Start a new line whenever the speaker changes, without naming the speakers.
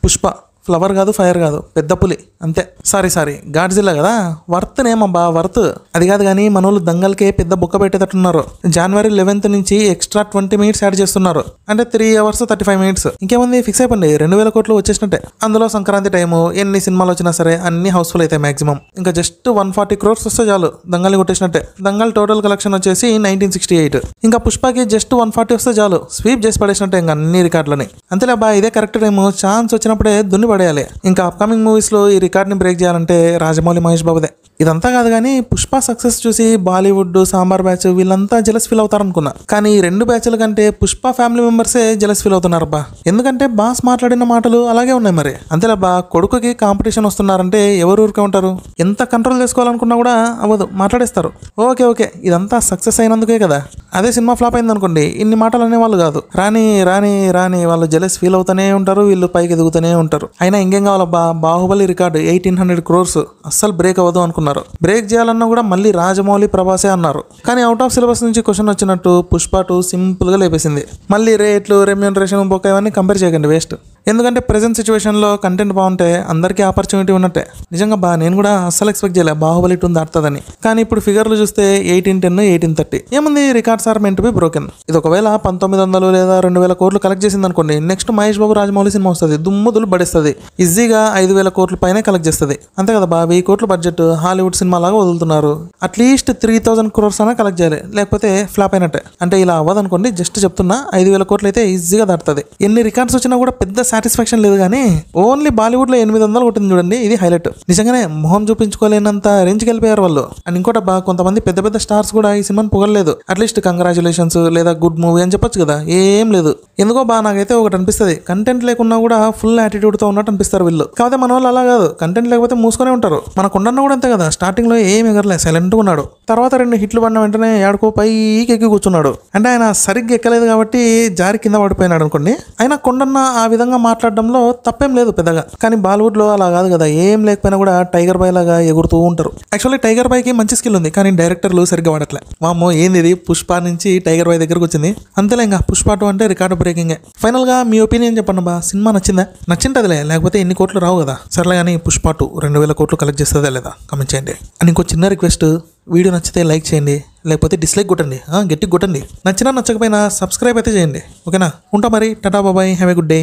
Pushpa flower కాదు, fire కాదు, పెద్ద పులి అంతే. సారీ గాడ్జిల్లా కదా, వర్త్ నేమబ్బా వర్త్. అది కాదు కానీ మనోళ్ళు దంగల్కే పెద్ద బుక్క పెట్టేటట్టున్నారు. January 11th నుంచి ఎక్స్ట్రా 20 minutes యాడ్ చేస్తున్నారు. అంటే 3 hours 35 minutes. ఇంకేముంది, ఫిక్స్ అయిపోయింది, 2000 కోట్లు వచ్చేసినట్టే. అందులో సంక్రాంతి టైము ఎన్ని సినిమాలు వచ్చినా సరే అన్ని హౌస్ఫుల్ అయితే మాక్సిమం. ఇంకా జస్ట్ 140 crores వస్తే చాలు దంగల్ని కొట్టేసినట్టే. దంగల్ టోటల్ కలెక్షన్ వచ్చేసి 1968. ఇంకా పుష్పకి జస్ట్ 140 వస్తే చాలు, స్వీప్ చేసి పడేసినట్టే ఇంకా అన్ని రికార్డులని. అంతేలే బా, ఇదే కరెక్ట్ టైము, ఛాన్స్ వచ్చినప్పుడే దున్ని పడేయాలి. ఇంకా అప్కమింగ్ మూవీస్ లో ఈ రికార్డ్ ని బ్రేక్ చేయాలంటే రాజమౌళి, మహేష్ బాబుదే. ఇదంతా కాదు కానీ పుష్ప సక్సెస్ చూసి బాలీవుడ్, సాంబార్ బ్యాచ్ వీళ్ళంతా జెలస్ ఫీల్ అవుతారనుకున్నా. కానీ ఈ 2 బ్యాచ్ల కంటే పుష్ప ఫ్యామిలీ మెంబర్సే జెలస్ ఫీల్ అవుతున్నారు బా. ఎందుకంటే బాస్ మాట్లాడిన మాటలు అలాగే ఉన్నాయి మరి. అంతేలే బా, కొడుకుకి కాంపిటీషన్ వస్తున్నారంటే ఎవరు ఊరికే ఉంటారు? ఎంత కంట్రోల్ చేసుకోవాలనుకున్నా కూడా అవ్వదు, మాట్లాడేస్తారు. ఓకే ఇదంతా సక్సెస్ అయినందుకే కదా. అదే సినిమా ఫ్లాప్ అయింది అనుకోండి, ఇన్ని మాటలు అనేవాళ్ళు కాదు. రాని వాళ్ళు జెలస్ ఫీల్ అవుతూనే ఉంటారు, వీళ్ళు పైకి ఎదుగుతూనే ఉంటారు. అయినా ఇంకేం కావాలబ్బా, బాహుబలి రికార్డు 1800 crores అస్సలు బ్రేక్ అవ్వదు అనుకున్నారు. బ్రేక్ చేయాలన్నా కూడా మళ్ళీ రాజమౌళి, ప్రభాసే అన్నారు. కానీ అవుట్ ఆఫ్ సిలబస్ నుంచి క్వశ్చన్ వచ్చినట్టు పుష్ప 2 సింపుల్ గా లేపేసింది. మళ్ళీ రేట్లు, రెమ్యూనరేషన్, బొక్క ఇవన్నీ కంపేర్ చేయకండి, వేస్ట్. ఎందుకంటే ప్రెజెంట్ సిచ్యువేషన్ లో కంటెంట్ బాగుంటే అందరికీ ఆపర్చునిటీ ఉన్నట్టే. నిజంగా బా, నేను కూడా అస్సలు ఎక్స్పెక్ట్ చేయలే బాహుబలి 2 దాటుతుందని. కానీ ఇప్పుడు ఫిగర్లు చూస్తే 1810, 1830 ఏముంది, records are meant be broken. ఇది ఒకవేళ 1900 లేదా 2000 కోట్లు కలెక్ట్ చేసింది అనుకోండి, నెక్స్ట్ మహేష్ బాబు, రాజమౌళి సినిమా వస్తుంది, దుమ్ముదులు పడేస్తుంది. ఈజీగా 5000 కోట్ల పైన కలెక్ట్ చేస్తుంది. అంతే కదా బా, 1000 కోట్ల బడ్జెట్ హాలీవుడ్ సినిమా లాగా వదులుతున్నారు. అట్లీస్ట్ 3000 crores అయినా కలెక్ట్ చేయాలి, లేకపోతే ఫ్లాప్ అయినట్టే. అంటే ఇలా అవ్వదు అనుకోండి, జస్ట్ చెప్తున్నా, 5000 కోట్లు అయితే ఈజీగా దాటుతుంది. ఎన్ని రికార్డ్స్ వచ్చినా కూడా పెద్ద సాటిస్ఫాక్షన్ లేదు. కానీ ఓన్లీ బాలీవుడ్ లో 800 కొట్టింది చూడండి, ఇది హైలైట్. నిజంగానే మొహం చూపించుకోలేనంత రేంజ్కి వెళ్ళిపోయారు వాళ్ళు. అండ్ ఇంకోటి బా, కొంతమంది పెద్ద స్టార్స్ కూడా ఈ సినిమాని పొగలేదు. అట్లీస్ట్ కంగ్రాచులేషన్స్ లేదా గుడ్ మూవీ అని చెప్పొచ్చు కదా, ఏం లేదు. ఎందుకో బా, నాకైతే ఒకటి అనిపిస్తుంది, కంటెంట్ లేకున్నా కూడా ఫుల్ యాటిట్యూడ్ తో ఉన్నట్టు అనిపిస్తారు వీళ్ళు. కాకపోతే మన వాళ్ళు అలా కాదు, కంటెంట్ లేకపోతే మూసుకొని ఉంటారు. మన కొండన్న కూడా అంతే కదా, స్టార్టింగ్ లో ఏం ఎగరలే, సైలెంట్ గా ఉన్నాడు. తర్వాత 2 హిట్లు పడిన వెంటనే ఏడుకో పైకి ఎక్కి కూర్చున్నాడు. అంటే ఆయన సరిగ్గా ఎక్కలేదు కాబట్టి జారి కింద పడిపోయినాడు అనుకోండి. అయినా కొండన్న ఆ విధంగా మాట్లాడడంలో తప్పేం లేదు పెద్దగా. కానీ బాలీవుడ్ లో అలా కాదు కదా, ఏం లేకపోయినా కూడా టైగర్ బాయ్ లాగా ఎగురుతూ ఉంటారు. యాక్చువల్లీ టైగర్ బాయ్ కి మంచి స్కిల్ ఉంది, కానీ డైరెక్టర్లు సరిగ్గా వాడట్లే. వామ్మో ఏంది ఇది, పుష్ప నుంచి టైగర్ బాయ్ దగ్గరకు వచ్చింది. అంతేలే, ఇంకా పుష్ప 2 అంటే రికార్డు బ్రేకింగ్. ఫైనల్ గా మీ ఒపీనియన్ చెప్పండి బా, సినిమా నచ్చిందా? నచ్చింటదిలే, లేకపోతే ఎన్ని కోట్లు రావు కదా. సర్లే కానీ పుష్ప 2 2000 కోట్లు కలెక్ట్ చేస్తుందా లేదా కామెంట్ చేయండి. అండ్ ఇంకో చిన్న రిక్వెస్ట్, వీడియో నచ్చితే లైక్ చేయండి, లేకపోతే డిస్లైక్ కొట్టండి, గట్టిగా కొట్టండి. నచ్చినా నచ్చకపోయినా సబ్స్క్రైబ్ అయితే చేయండి, ఓకేనా? ఉంటా మరి, టాటా బాబాయ్, హ్యావ్ ఏ గుడ్ డే.